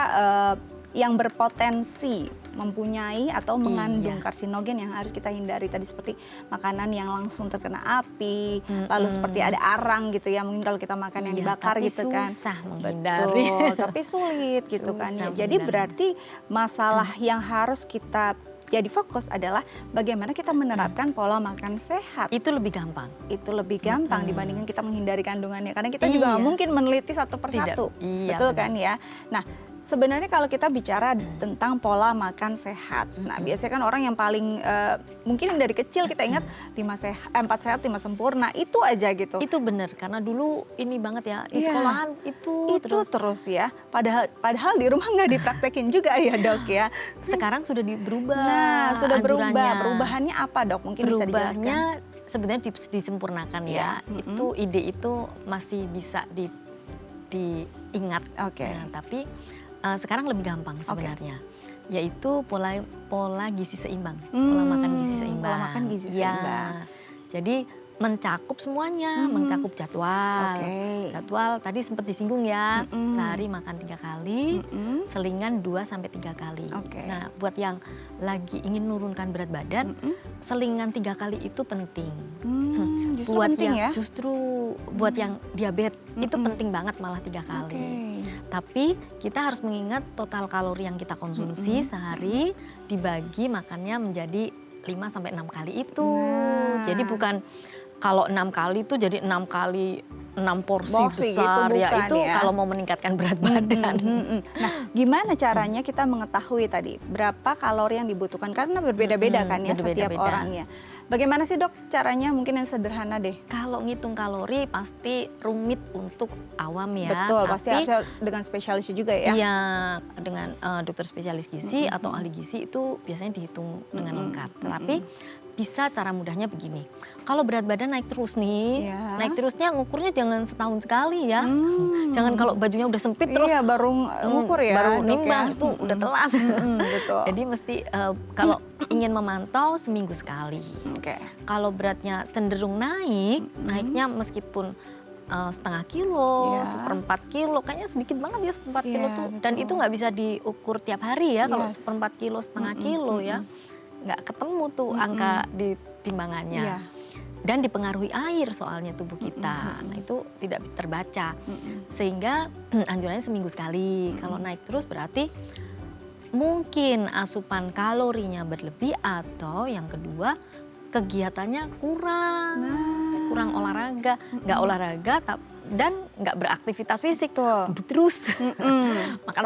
yang berpotensi mempunyai atau mengandung karsinogen yang harus kita hindari, tadi seperti makanan yang langsung terkena api, lalu seperti ada arang gitu ya, mungkin kalau kita makan yang dibakar gitu kan. Susah menghindari. Betul, tapi sulit gitu kan ya. Jadi berarti masalah yang harus kita jadi fokus adalah bagaimana kita menerapkan pola makan sehat. Itu lebih gampang. Itu lebih gampang dibandingkan kita menghindari kandungannya, karena kita juga nggak mungkin meneliti satu persatu. Betul kan ya. Nah, sebenarnya kalau kita bicara tentang pola makan sehat, nah biasanya kan orang yang paling mungkin dari kecil kita ingat 4 sehat 5 sempurna, itu aja gitu. Itu benar, karena dulu ini banget ya, di Iya. sekolahan itu terus ya. Padahal di rumah nggak dipraktekin juga ya dok ya. sekarang sudah berubah. Nah sudah berubah. anjurannya. Perubahannya apa dok? Mungkin bisa dijelaskan. Berubahnya sebenarnya disempurnakan ya. Itu ide itu masih bisa diingat. Oke. Nah, tapi sekarang lebih gampang sebenarnya. Yaitu pola gizi seimbang. Pola makan gizi seimbang. Pola makan gizi seimbang. Jadi mencakup semuanya, mencakup jadwal. Jadwal tadi sempat disinggung ya, sehari makan 3 kali, selingan 2-3 kali. Nah, buat yang lagi ingin menurunkan berat badan, selingan 3 kali itu penting. Justru buat penting yang ya? Justru buat yang diabetes itu penting banget malah 3 kali. Tapi kita harus mengingat total kalori yang kita konsumsi sehari dibagi makannya menjadi 5-6 kali itu. Jadi bukan kalau 6 kali itu jadi 6 kali 6 porsi besar gitu, ya bukan itu ya? kalau mau meningkatkan berat badan. Nah, gimana caranya kita mengetahui tadi berapa kalori yang dibutuhkan? Karena berbeda-beda kan ya setiap orangnya. Bagaimana sih dok caranya? Mungkin yang sederhana deh. Kalau ngitung kalori pasti rumit untuk awam ya. Betul, pasti harusnya dengan spesialis juga ya. Iya, dengan dokter spesialis gizi atau ahli gizi itu biasanya dihitung dengan lengkap. Tapi bisa cara mudahnya begini. Kalau berat badan naik terus nih, naik terusnya ngukurnya jangan setahun sekali ya. Jangan kalau bajunya udah sempit terus. Iya, baru ngukur ya. Baru dok, nimbang ya? itu udah telat. Betul. Jadi mesti kalau ingin memantau seminggu sekali. Kalau beratnya cenderung naik, naiknya meskipun setengah kilo, 1/4 kilo, kayaknya sedikit banget ya 1/4 kilo tuh. Dan itu nggak bisa diukur tiap hari ya, kalau 1/4 kilo, setengah kilo ya. Nggak ketemu tuh angka di timbangannya. Dan dipengaruhi air soalnya tubuh kita. Nah itu tidak terbaca. Sehingga anjurannya seminggu sekali. Kalau naik terus berarti mungkin asupan kalorinya berlebih atau yang kedua kegiatannya kurang olahraga, nggak olahraga dan nggak beraktivitas fisik, duduk terus, makan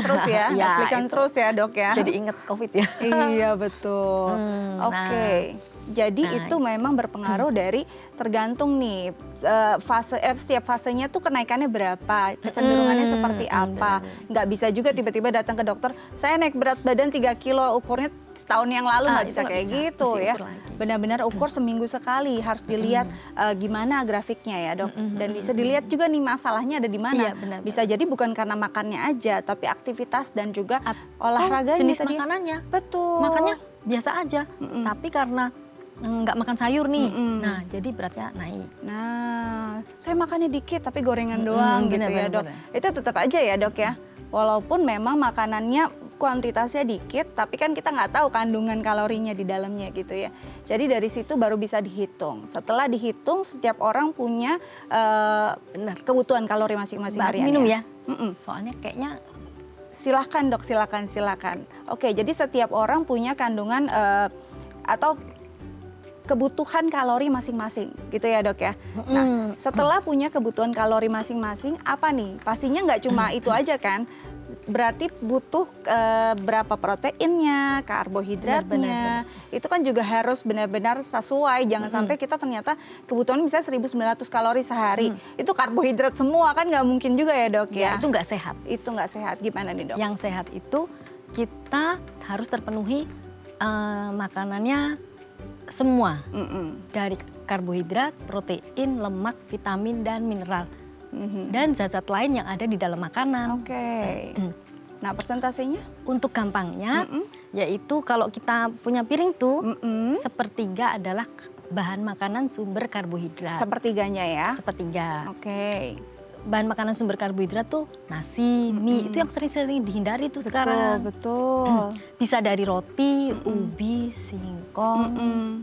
terus ya, Netflixan terus ya dok ya. Jadi inget COVID ya. Iya betul. Oke. Jadi itu memang berpengaruh dari tergantung nih setiap fasenya tuh kenaikannya berapa, kecenderungannya seperti apa. Nggak bisa juga tiba-tiba datang ke dokter, saya naik berat badan 3 kilo, ukurnya setahun yang lalu nggak bisa kayak gitu ya. Benar-benar ukur seminggu sekali, harus dilihat gimana grafiknya ya dok. Dan bisa dilihat juga nih masalahnya ada di mana. Bisa jadi bukan karena makannya aja, tapi aktivitas dan juga olahraganya. Jenis makanannya. Betul. Makannya biasa aja, tapi karena nggak makan sayur nih, nah jadi beratnya naik. Nah, saya makannya dikit tapi gorengan doang gitu ya dok. Itu tetap aja ya dok ya. Walaupun memang makanannya kuantitasnya dikit, tapi kan kita nggak tahu kandungan kalorinya di dalamnya gitu ya. Jadi dari situ baru bisa dihitung. Setelah dihitung, setiap orang punya kebutuhan kalori masing-masing hariannya. Minum ya, soalnya kayaknya. Silahkan dok, silakan. Oke, jadi setiap orang punya kandungan atau kebutuhan kalori masing-masing gitu ya dok ya. Nah setelah punya kebutuhan kalori masing-masing apa nih? Pastinya nggak cuma itu aja kan. Berarti butuh berapa proteinnya, karbohidratnya. Itu kan juga harus benar-benar sesuai. Jangan sampai kita ternyata kebutuhan misalnya 1.900 kalori sehari. Itu karbohidrat semua kan nggak mungkin juga ya dok ya. Itu nggak sehat. Itu nggak sehat. Gimana nih dok? Yang sehat itu kita harus terpenuhi makanannya semua, dari karbohidrat, protein, lemak, vitamin, dan mineral. Dan zat-zat lain yang ada di dalam makanan. Nah persentasenya? Untuk gampangnya, yaitu kalau kita punya piring tuh, sepertiga adalah bahan makanan sumber karbohidrat. Sepertiganya ya? Sepertiga. Bahan makanan sumber karbohidrat tuh nasi, mie, itu yang sering-sering dihindari tuh sekarang. Betul. Bisa dari roti, ubi, singkong,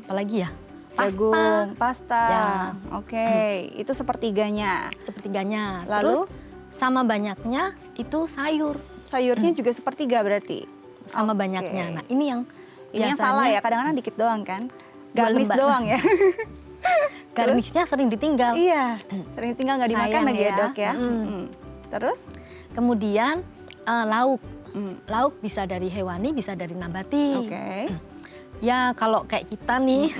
apalagi ya? Jagung, pasta. Ya. Itu sepertiganya. Lalu? Terus sama banyaknya itu sayur. Sayurnya juga sepertiga berarti? Sama banyaknya. Nah ini yang salah ya, kadang-kadang dikit doang kan? Garnish doang ya? Garnishnya sering ditinggal. Iya, sering ditinggal nggak dimakan lagi ya dok ya. Terus? Kemudian Lauk. Lauk bisa dari hewani, bisa dari nabati. Oke. Ya kalau kayak kita nih,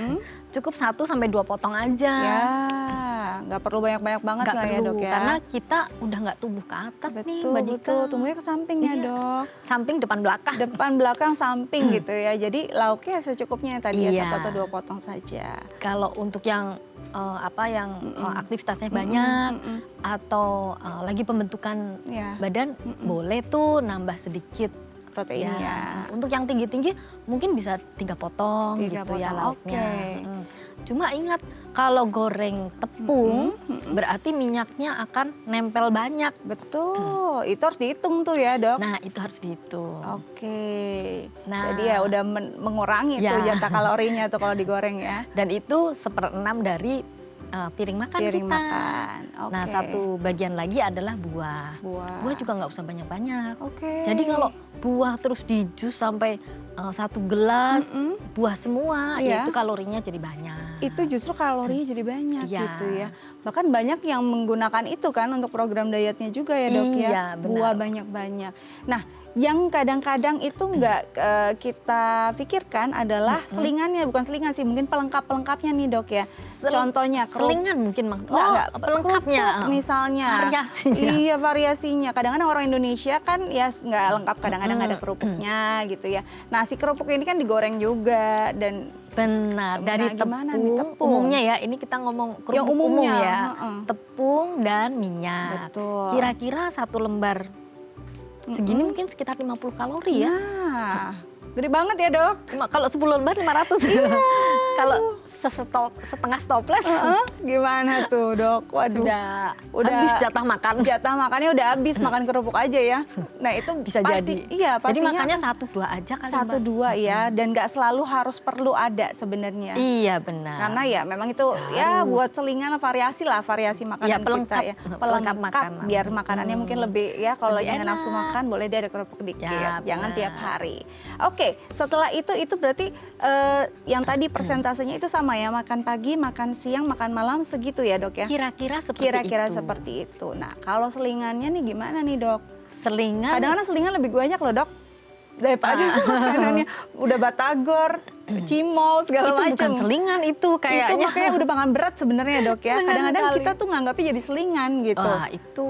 cukup 1 sampai 2 potong aja. Ya, nggak perlu banyak-banyak banget Nggak lah ya perlu, dok ya. karena kita udah nggak tumbuh ke atas nih Betul, Mbak Dika. betul. Tumbuhnya ke samping ya Iya. dok. Samping, depan, belakang. Depan, belakang, samping gitu ya. Jadi lauknya secukupnya tadi ya, Iya. 1 atau 2 potong saja. Kalau untuk yang aktivitasnya banyak atau lagi pembentukan Ya. badan, boleh tuh nambah sedikit Proteinnya. ya. Untuk yang tinggi-tinggi mungkin bisa 3 potong 3 gitu ya potong, lauknya. oke. Cuma ingat kalau goreng tepung berarti minyaknya akan nempel banyak. Betul, itu harus dihitung tuh ya dok. Nah itu harus dihitung. Oke, Nah. jadi ya udah mengurangi tuh Ya. jatah kalorinya tuh kalau digoreng ya. Dan itu 1/6 dari piring makan Piring kita. makan, oke. Nah 1 bagian lagi adalah buah. Buah. Juga nggak usah banyak-banyak. Oke. Jadi kalau buah terus di jus sampai 1 gelas buah semua, Iya. ya itu kalorinya jadi banyak. Itu justru kalorinya jadi banyak Iya. gitu ya. Bahkan banyak yang menggunakan itu kan untuk program dietnya juga ya dok ya. Iya, benar. Buah banyak-banyak. Nah yang kadang-kadang itu nggak kita pikirkan adalah selingannya, bukan selingan sih, mungkin pelengkap-pelengkapnya nih dok ya. Contohnya selingan mungkin maksudnya. Enggak, Pelengkapnya. kerupuk misalnya. Variasinya. Iya variasinya. Kadang-kadang orang Indonesia kan ya nggak lengkap, kadang-kadang ada kerupuknya gitu ya. Nah si kerupuk ini kan digoreng juga dan Benar, dari gimana nih, tepung? umumnya ya, ini kita ngomong kerupuk Yang umumnya, umum ya. heeh. Tepung dan minyak. Betul. Kira-kira 1 lembar segini mungkin sekitar 50 kalori ya. nah gede banget ya dok. Kalau 10 lembar 500. Kalau setengah stoples Gimana tuh dok? Waduh. udah habis jatah makan. Jatah makannya udah habis, makan kerupuk aja ya. Nah itu Bisa pasti, jadi. Iya Jadi pastinya. makannya 1-2 aja kan 1-2 ya, dan nggak selalu harus perlu ada sebenarnya. Iya benar. Karena ya memang itu ya Harus. buat selingan variasi makanan Ya, pelengkap. kita ya. Pelengkap makanan. Biar makanannya mungkin lebih ya, kalau lagi Lebih nggak nafsu enak. makan boleh deh ada kerupuk dikit. Ya, Jangan benar. tiap hari. Oke, setelah itu berarti yang tadi persentasenya itu sama ya, makan pagi, makan siang, makan malam segitu ya dok ya? Kira-kira seperti Kira-kira itu. seperti itu. Nah kalau selingannya nih gimana nih dok? Selingan. Kadang-kadang selingan lebih banyak loh dok daripada makanannya udah batagor, cimol segala itu macam. bukan selingan itu kayaknya. Itu makanya udah makan berat sebenarnya dok ya. Benar Kadang-kadang sekali. kita tuh nganggapnya jadi selingan gitu. Wah,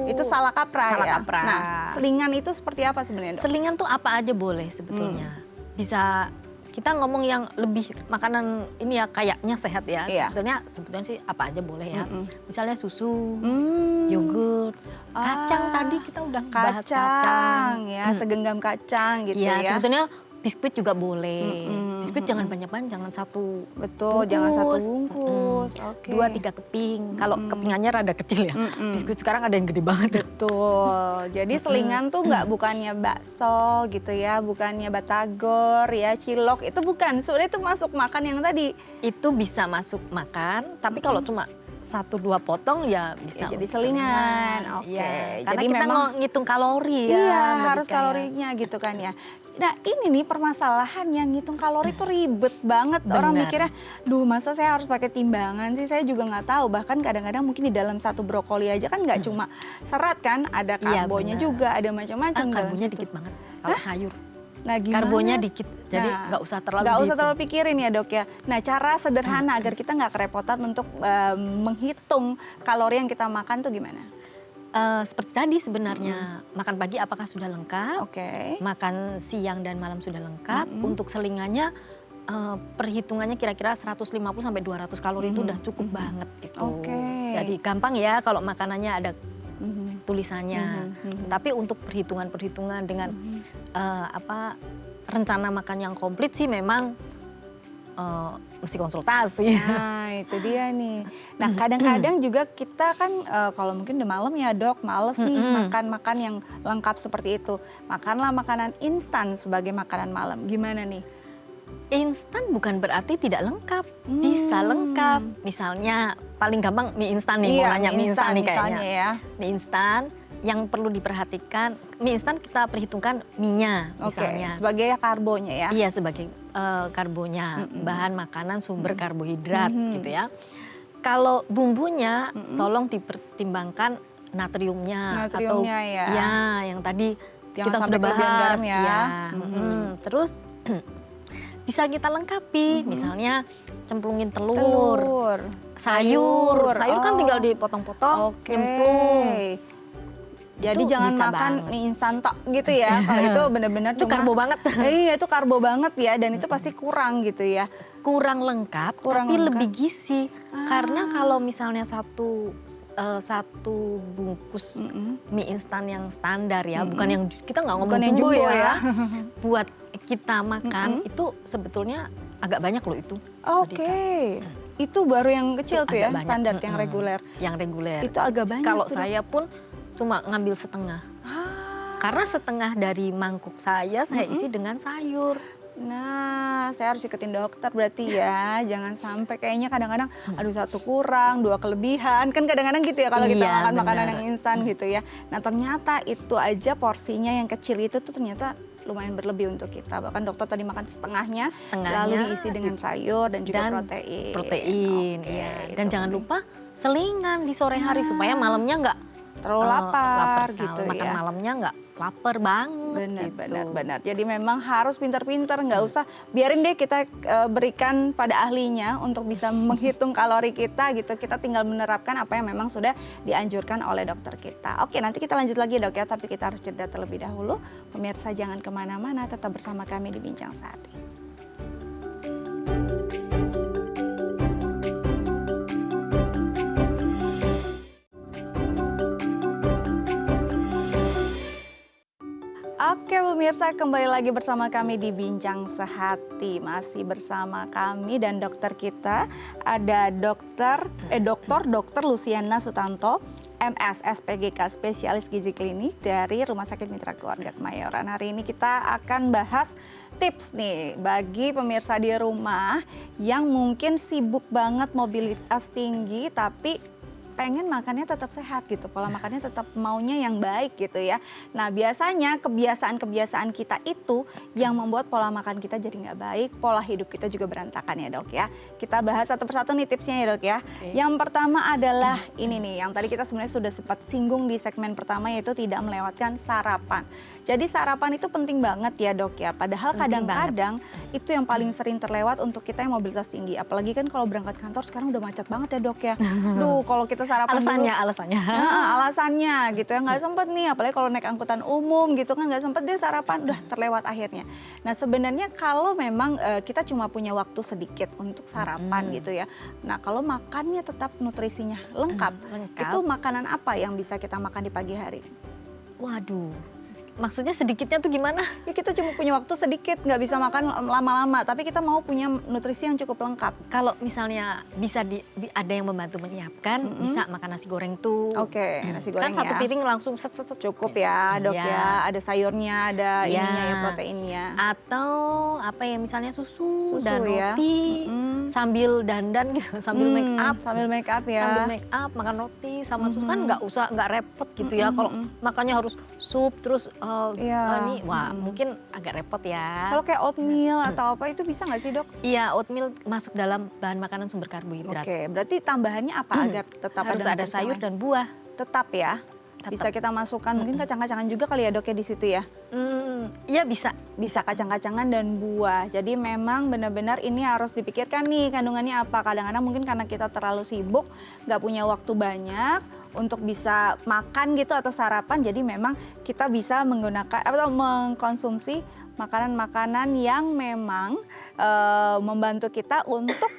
itu salah kaprah salah ya. kaprah. Nah selingan itu seperti apa sebenarnya dok? Selingan tuh apa aja boleh sebetulnya. Bisa kita ngomong yang lebih makanan ini ya kayaknya sehat ya. Iya. Sebetulnya sih apa aja boleh ya. Misalnya susu, Hmm. yogurt, kacang tadi kita udah bahas kacang. ya, segenggam kacang gitu Iya, ya. sebetulnya biskuit juga boleh. Biskuit jangan banyak-banyak, jangan 1 Betul, bungkus. jangan 1 bungkus. Oke. 2-3 keping. Kalau kepingannya rada kecil ya. Biskuit sekarang ada yang gede banget. Betul. Jadi selingan tuh nggak bukannya bakso gitu ya, bukannya batagor ya, cilok itu bukan. Sebenarnya itu masuk makan yang tadi. Itu bisa masuk makan, tapi kalau cuma 1-2 potong ya bisa Ya, jadi untuk selingan. Oke. Iya, karena Jadi kita memang mau ngitung kalori ya. iya, Mbak harus Dika ya. kalorinya gitu kan ya. Nah ini nih permasalahan yang ngitung kalori tuh ribet banget. Orang Benar. mikirnya, duh masa saya harus pakai timbangan sih, saya juga nggak tahu. Bahkan kadang-kadang mungkin di dalam 1 brokoli aja kan nggak cuma serat kan, ada Iya, karbonya benar. juga, ada macam-macam. dalam Karbonya situ. dikit banget kalau sayur. Nah, gimana? Karbonya dikit, jadi Nah, nggak usah terlalu nggak usah dihitung. terlalu pikirin ya dok ya. Nah cara sederhana agar kita nggak kerepotan untuk menghitung kalori yang kita makan tuh gimana? Seperti tadi sebenarnya, makan pagi apakah sudah lengkap? Oke. Makan siang dan malam sudah lengkap. Untuk selingannya perhitungannya kira-kira 150 sampai 200 kalori itu udah cukup banget gitu. Oke. Jadi gampang ya kalau makanannya ada tulisannya. Tapi untuk perhitungan-perhitungan dengan rencana makan yang komplit sih memang mesti konsultasi. Nah itu dia nih. Nah kadang-kadang juga kita kan kalau mungkin udah malam ya dok, males nih makan-makan yang lengkap seperti itu. Makanlah makanan instan sebagai makanan malam. Gimana nih? Instan bukan berarti tidak lengkap, bisa lengkap. Misalnya paling gampang mie instan nih, Iya, mau nanya mie instan nih kayaknya. misalnya ya. Mie instan yang perlu diperhatikan, mie instan kita perhitungkan mie-nya Oke, misalnya. sebagai karbonya ya. Iya sebagai karbonya, bahan makanan sumber karbohidrat gitu ya. Kalau bumbunya tolong dipertimbangkan natriumnya, Natriumnya atau ya. ya yang tadi Jangan kita sampai sudah kelebihan bahas garam ya. ya. Terus bisa kita lengkapi, misalnya cemplungin telur, sayur kan tinggal dipotong-potong, nyemplung. Jadi Itu jangan bisa makan banget. mie instan tok gitu ya. Kalau itu benar-benar Itu karbo banget. Iya, itu karbo banget ya, dan itu pasti kurang gitu ya. Kurang lengkap, Kurang tapi lengkap. lebih gizi. Karena kalau misalnya satu bungkus mie instan yang standar ya, bukan yang kita nggak ngomong Bukan yang jumbo, jumbo ya. buat kita makan itu sebetulnya agak banyak loh itu. Oke. Itu baru yang kecil tuh ya, agak banyak. standar yang reguler. Yang reguler. Itu agak banyak Kalau tuh, Dok. saya pun cuma ngambil setengah. Karena setengah dari mangkuk saya isi dengan sayur. Nah, saya harus ikutin dokter berarti ya. Jangan sampai kayaknya kadang-kadang aduh satu kurang, dua kelebihan. Kan kadang-kadang gitu ya kalau kita Iya, makan makanan benar. yang instan gitu ya. Nah, ternyata itu aja porsinya yang kecil itu tuh ternyata lumayan berlebih untuk kita. Bahkan dokter tadi makan setengahnya lalu diisi dengan sayur dan juga protein. Protein, Oke, iya. itu Dan jangan penting. lupa selingan di sore hari supaya malamnya nggak Terlalu lapar sekali. gitu Makan ya. malamnya nggak lapar banget. Benar. Jadi memang harus pintar-pintar, nggak usah biarin deh kita berikan pada ahlinya untuk bisa menghitung kalori kita gitu. Kita tinggal menerapkan apa yang memang sudah dianjurkan oleh dokter kita. Oke, nanti kita lanjut lagi dok ya, tapi kita harus jeda terlebih dahulu. Pemirsa jangan kemana-mana, tetap bersama kami di Bincang Sehati. Oke pemirsa, kembali lagi bersama kami di Bincang Sehati. Masih bersama kami dan dokter kita ada Dr. Luciana Sutanto, MS SPGK Spesialis Gizi Klinik dari Rumah Sakit Mitra Keluarga Kemayoran. Hari ini kita akan bahas tips nih bagi pemirsa di rumah yang mungkin sibuk banget, mobilitas tinggi tapi pengen makannya tetap sehat gitu, pola makannya tetap maunya yang baik gitu ya. Nah biasanya kebiasaan-kebiasaan kita itu yang membuat pola makan kita jadi nggak baik, pola hidup kita juga berantakan ya dok ya. Kita bahas satu persatu nih tipsnya ya dok ya. Yang pertama adalah ini nih, yang tadi kita sebenarnya sudah sempat singgung di segmen pertama, yaitu tidak melewatkan sarapan. Jadi sarapan itu penting banget ya dok ya, padahal kadang-kadang itu yang paling sering terlewat untuk kita yang mobilitas tinggi. Apalagi kan kalau berangkat kantor sekarang udah macet banget ya dok ya. Duh kalau kita sarapan Alasannya. Nah, alasannya gitu ya, nggak sempet nih, apalagi kalau naik angkutan umum gitu kan nggak sempet deh sarapan, udah terlewat akhirnya. Nah sebenarnya kalau memang kita cuma punya waktu sedikit untuk sarapan gitu ya, nah kalau makannya tetap nutrisinya lengkap, itu makanan apa yang bisa kita makan di pagi hari? Waduh, maksudnya sedikitnya tuh gimana? Ya kita cuma punya waktu sedikit, nggak bisa makan lama-lama, tapi kita mau punya nutrisi yang cukup lengkap. Kalau misalnya bisa ada yang membantu menyiapkan, bisa makan nasi goreng tuh. Oke, nasi goreng kan satu ya. piring langsung Cukup ya dok ya, ada sayurnya, ada ininya ya, proteinnya. Atau apa ya, misalnya susu dan ya. roti sambil dandan gitu, sambil make up. Sambil make up ya. Sambil make up, makan roti sama susu kan nggak repot gitu ya. Kalau makannya harus sup terus ini, wah mungkin agak repot ya. Kalau kayak oatmeal atau apa itu bisa nggak sih dok? Iya, oatmeal masuk dalam bahan makanan sumber karbohidrat. Oke, berarti tambahannya apa agar tetap harus ada sayur dan buah. Tetap ya. Bisa kita masukkan mungkin kacang-kacangan juga kali ya dok ya di situ ya. Iya bisa. Bisa kacang-kacangan dan buah. Jadi memang benar-benar ini harus dipikirkan nih kandungannya apa. Kadang-kadang mungkin karena kita terlalu sibuk, nggak punya waktu banyak untuk bisa makan gitu atau sarapan. Jadi memang kita bisa menggunakan atau mengkonsumsi makanan-makanan yang memang membantu kita untuk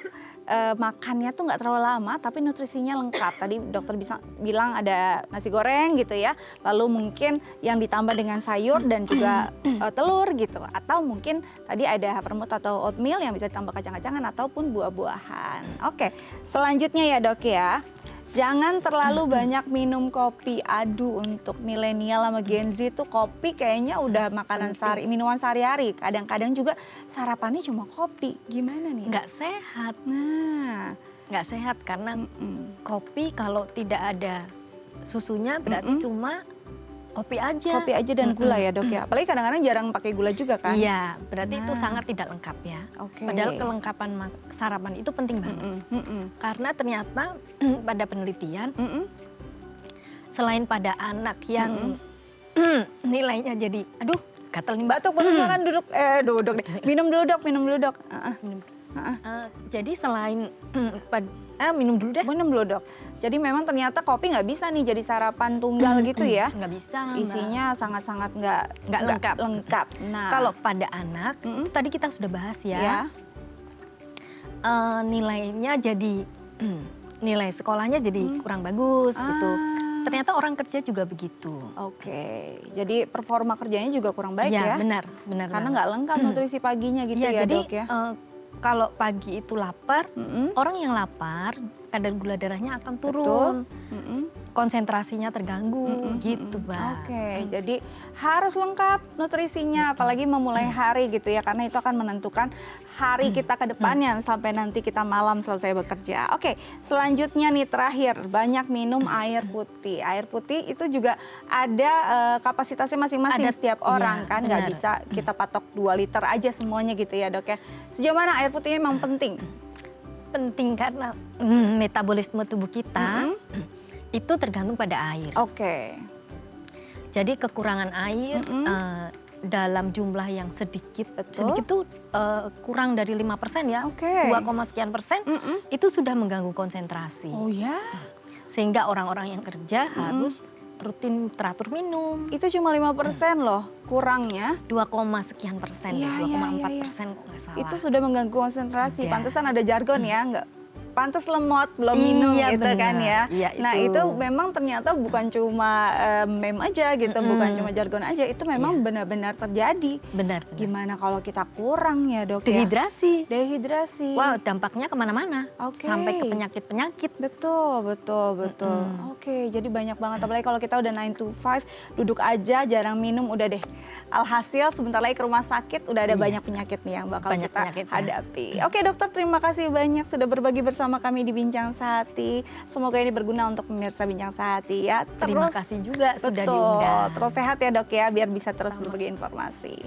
makannya tuh nggak terlalu lama tapi nutrisinya lengkap. Tadi dokter bisa bilang ada nasi goreng gitu ya, lalu mungkin yang ditambah dengan sayur dan juga telur gitu, atau mungkin tadi ada havermut atau oatmeal yang bisa ditambah kacang-kacangan ataupun buah-buahan. Oke, selanjutnya ya dok ya, jangan terlalu banyak minum kopi. Aduh, untuk milenial sama Gen Z tuh kopi kayaknya udah makanan minuman sehari-hari. Kadang-kadang juga sarapannya cuma kopi. Gimana nih? Nggak sehat. Nah, nggak sehat karena kopi kalau tidak ada susunya berarti cuma kopi aja. Kopi aja dan gula ya dok ya. Apalagi kadang-kadang jarang pakai gula juga kan. Iya, berarti itu sangat tidak lengkap ya. Padahal kelengkapan sarapan itu penting banget. Karena ternyata pada penelitian, selain pada anak yang nilainya jadi, aduh gatel nih Mbak. Batuk, silakan duduk, duduk deh. Minum dulu dok, minum dulu dok. Jadi selain minum dulu deh. Minum dulu dok. Jadi memang ternyata kopi nggak bisa nih jadi sarapan tunggal gitu ya? Nggak bisa. Isinya sangat-sangat nggak lengkap. Nah, kalau pada anak, itu tadi kita sudah bahas ya. Nilainya jadi, nilai sekolahnya jadi kurang bagus gitu. Ternyata orang kerja juga begitu. Oke, jadi performa kerjanya juga kurang baik ya? Benar. Karena nggak lengkap nutrisi paginya gitu ya jadi, dok ya? kalau pagi itu lapar, orang yang lapar kadar gula darahnya akan turun, konsentrasinya terganggu, gitu Mbak. Oke, jadi harus lengkap nutrisinya, apalagi memulai hari gitu ya, karena itu akan menentukan hari kita ke depannya sampai nanti kita malam selesai bekerja. Oke, selanjutnya nih terakhir, banyak minum air putih. Air putih itu juga ada kapasitasnya masing-masing setiap orang kan, nggak bisa kita patok 2 liter aja semuanya gitu ya dok ya. Sejauh mana air putihnya memang penting? Penting karena metabolisme tubuh kita itu tergantung pada air. Oke. Jadi kekurangan air dalam jumlah yang sedikit, sedikit itu kurang dari 5% ya, 2, sekian persen itu sudah mengganggu konsentrasi. Oh ya? Sehingga orang-orang yang kerja harus rutin teratur minum. Itu cuma 5% loh kurangnya. 2, sekian persen, 2,4% kok nggak salah. Itu sudah mengganggu konsentrasi. Pantesan ada jargon ya, nggak pantas lemot belum minum gitu bener. Kan ya. Nah itu memang ternyata bukan cuma meme aja gitu, bukan cuma jargon aja, itu memang benar-benar terjadi. Benar. Gimana kalau kita kurang ya dok? Dehidrasi. Dehidrasi. Wow, dampaknya kemana-mana. Sampai ke penyakit-penyakit. Betul. Oke, jadi banyak banget. Apalagi kalau kita udah 9 to 5, duduk aja, jarang minum, udah deh. Alhasil sebentar lagi ke rumah sakit, udah ada banyak penyakit nih yang bakal kita hadapi. Oke dokter, terima kasih banyak sudah berbagi bersama kami di Bincang Sehati. Semoga ini berguna untuk pemirsa Bincang Sehati ya. Terima kasih juga sudah diundang. Terus sehat ya dok ya, biar bisa terus berbagi informasi.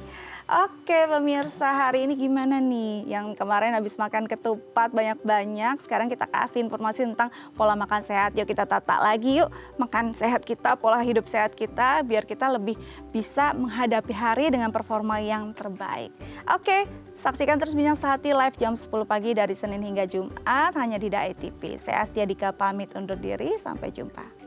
Oke pemirsa, hari ini gimana nih? Yang kemarin habis makan ketupat banyak-banyak, sekarang kita kasih informasi tentang pola makan sehat. Yuk kita tata lagi yuk makan sehat kita, pola hidup sehat kita, biar kita lebih bisa menghadapi hari dengan performa yang terbaik. Oke, saksikan terus Bincang Sehati live jam 10 pagi dari Senin hingga Jumat hanya di DAI TV. Saya Astia Dika pamit undur diri, sampai jumpa.